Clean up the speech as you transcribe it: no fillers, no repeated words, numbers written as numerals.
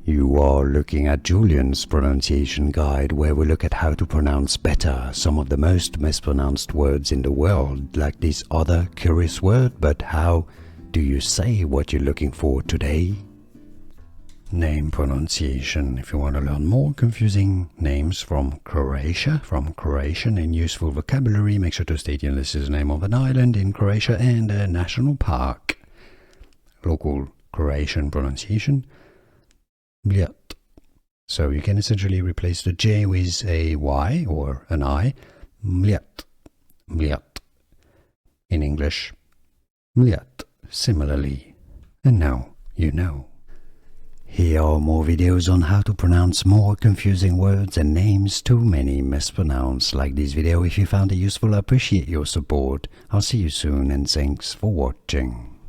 You are looking at Julian's pronunciation guide, where we look at how to pronounce better some of the most mispronounced words in the world, like this other curious word. But how do you say what you're looking for today? Name pronunciation. If you want to learn more confusing names from Croatia, from Croatian and useful vocabulary, make sure to stay tuned. This is the name of an island in Croatia and a national park. Local Croatian pronunciation, Mljet. So you can essentially replace the J with a Y or an I. Mljet, Mljet. In English, Mljet, similarly. And now you know. Here are more videos on how to pronounce more confusing words and names too many mispronounced. Like this video if you found it useful. I appreciate your support. I'll see you soon and thanks for watching.